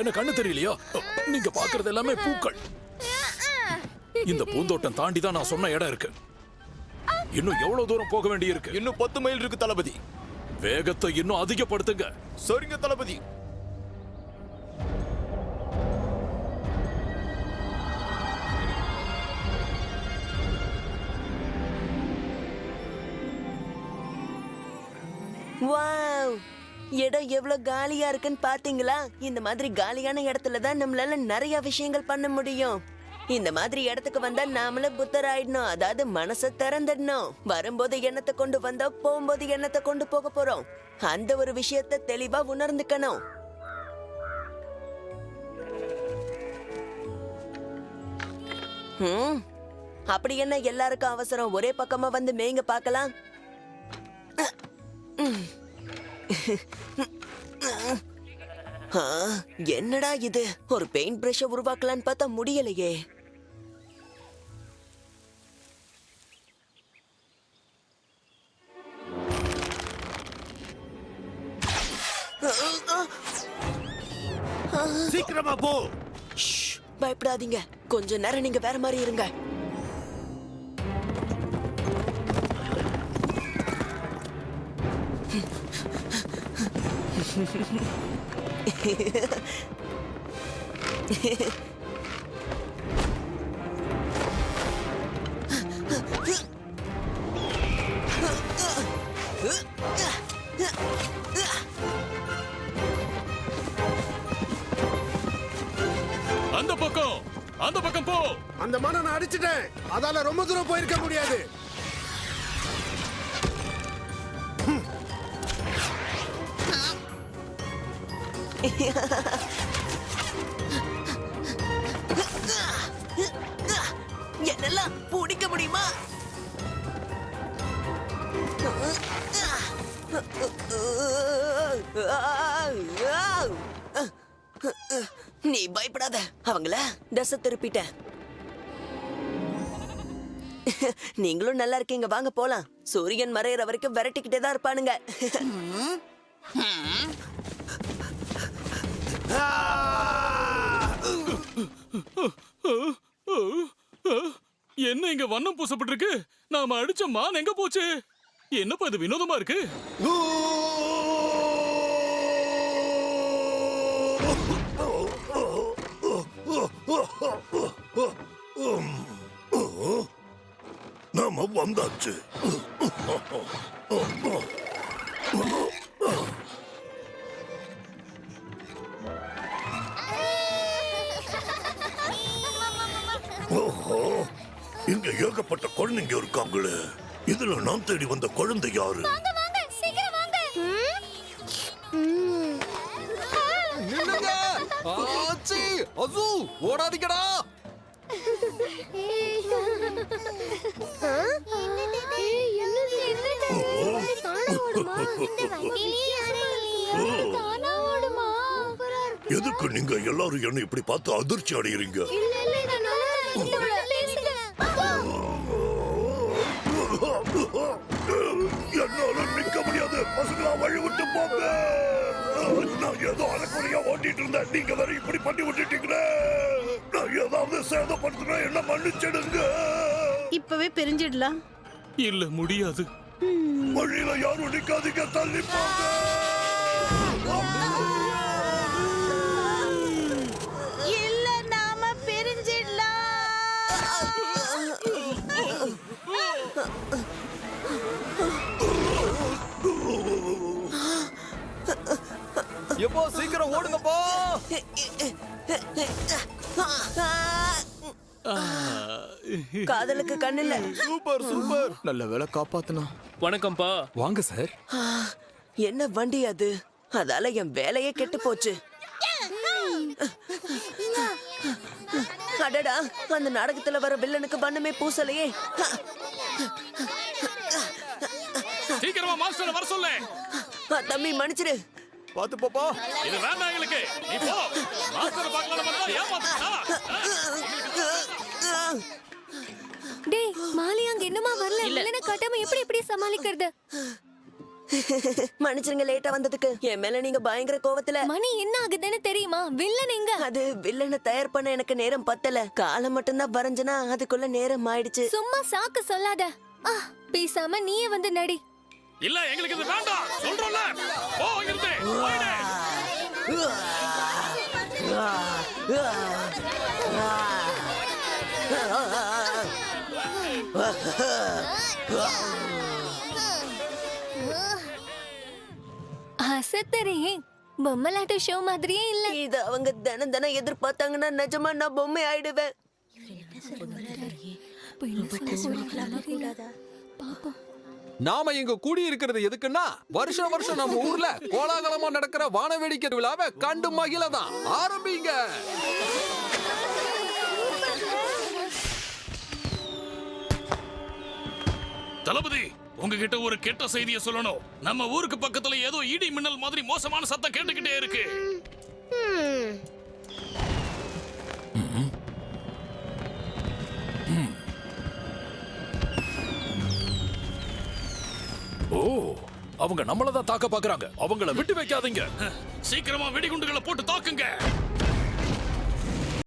என்ன கண்ணு தெரியலையா? நீங்க பாக்குறது எல்லாமே பூக்கள். இந்த பூந்தோட்டம் தாண்டி தான் நான் சொன்ன இடம் இருக்கு. இன்னும் எவ்வளவு தூரம் போக வேண்டி இருக்கு? இன்னும் 10 மைல் இருக்கு தளபதி. வேகத்தை இன்னும் அதிகப்படுத்துங்க. சரிங்க தளபதி. வாவ், இடம் எவ்வளவு காலியா இருக்குன்னு பாத்தீங்களா? இந்த மாதிரி காலியான இடத்துல தான் நம்மளால நிறைய விஷயங்கள் பண்ண முடியும். இந்த மாதிரி இடத்துக்கு வந்தா நாமளும் புத்தர் ஆயிடணும். அதாவது மனசை திறந்துடணும். வரும்போது எண்ணத்தை கொண்டு வந்தா போகும்போது எண்ணத்தை கொண்டு போக போறோம். அந்த ஒரு விஷயத்தை தெளிவா உணர்ந்துக்கணும். அப்படி என்ன எல்லாருக்கும் அவசரம்? ஒரே பக்கமா வந்து மேய்ங்க பார்க்கலாம். என்னடா இது? ஒரு பெயிண்ட் பிரஷ உருவாக்கலான்னு பார்த்தா முடியலையே. சீக்கிரமா போ. பயப்படாதீங்க, கொஞ்ச நேரம் நீங்க வேற மாதிரி இருங்க. அந்த பக்கம் போ. அந்த மன நான் அடிச்சிட்டேன். அதால ரொம்ப தூரம் போயிருக்க முடியாது. என்னெல்லாம் பிடிக்க முடியுமா? நீ பயப்படாத. அவங்கள தசை திருப்பிட்ட. நீங்களும் நல்லா இருக்கீங்க, வாங்க போலாம். சூரியன் மறையிற வரைக்கும் விரட்டிக்கிட்டே தான் இருப்பானுங்க. என்ன இங்க வண்ணம் பூசப்பட்டிருக்கு? நாம அடிச்ச மான் எங்க போச்சு? என்னப்பா இது வினோதமா இருக்கு? நாம வந்தாச்சு. ஓஹோ, இங்க ஏகப்பட்ட குழந்தைங்க இருக்காங்களே. இதுல நான் தேடி வந்த குழந்தை யாரு? நில்லுங்க. ஆச்சி, அசு, ஓடாதீங்கடா. எதுக்கு நீங்க எல்லாரும் என்ன இப்படி பார்த்து அதிர்ச்சி அடைகிறீங்க? என்னால நிக்க முடியாது. பசங்களா வழி விட்டு போங்க. நான் ஏதோ அரைக்குறையா ஓட்டிட்டு இருந்தேன். நீங்க வேற இப்படி பண்ணி விட்டுட்டீங்களே. நான் ஏதாவது சேதப்படுத்தினா என்ன மன்னிச்சிடுங்க. இப்பவே பிரிஞ்சிடலாம். இல்ல, முடியாது. வழியில யாரும் நிக்காதீங்க, தள்ளி போங்க. இல்ல, நாம பிரிஞ்சிடலாம். எப்போ சீக்கிரம் ஓடுங்கப்பா. காதலுக்கு கண்ணில்ல. Super super. நல்ல வேளை காப்பாத்துனா. வணக்கம்ப்பா. வாங்க சார். என்ன வண்டி அது? அதால என் வேலையே கெட்டு போச்சு. அடடா, அந்த நாடகத்துல வர வில்லனுக்கு வண்ணமே பூசலையே. சீக்கிரமா மாஸ்டர் வர சொல்லு. தம்பி மன்னிச்சிடு. பாத்து பாப்பா. இது வேண்டாம் எங்களுக்கு. நீ போ. மாஸ்டர் பார்க்கலாம் வந்தா ஏமாத்துடா. டேய், மாலி அங்க என்னமா வரல? இல்லன கட்டாம எப்படி சமாளிக்கிறது? மன்னிச்சிருங்க லேட்டா வந்ததுக்கு. என் மேல நீங்க பயங்கர கோவத்துல. மணி என்ன ஆகுதுன்னு தெரியுமா? வில்லன் எங்க? அது வில்லனை தயார் பண்ண எனக்கு நேரம் பத்தல. காலம் மட்டும்தான் வரைஞ்சனா அதுக்குள்ள நேரம் ஆயிடுச்சு. சும்மா சாக்கு சொல்லாத. பேசாம நீயே வந்து நடி. இல்ல எங்களுக்கு இது வேண்டாம் சொல்றோம்ல. போ இருந்து போயிடு. அசத்தரே, பொம்மலாட்ட ஷோ மாதிரியே இல்ல. இது அவங்க தினம் தினம் எதிர்பார்த்தாங்கன்னா நிஜமா நான் பொம்மை ஆயிடுவேன். நாம இங்க கூடி இருக்கிறது எதுக்குன்னா வருஷம் வருஷம் நம்ம ஊர்ல கோலாகலமா நடக்கிற வானவேடிக்கை விழாவை கண்டு மகிழதான். ஆரம்பிங்க. தளபதி, உங்ககிட்ட ஒரு கெட்ட செய்தியை சொல்லணும். நம்ம ஊருக்கு பக்கத்துல ஏதோ இடி மின்னல் மாதிரி மோசமான சத்தம் கேட்டுக்கிட்டே இருக்கு. ஓ, அவங்க நம்மள தான் தாக்க பாக்குறாங்க. அவங்கள விட்டு வைக்காதீங்க. சீக்கிரமா வெடிகுண்டுகளை போட்டு தாக்குங்க.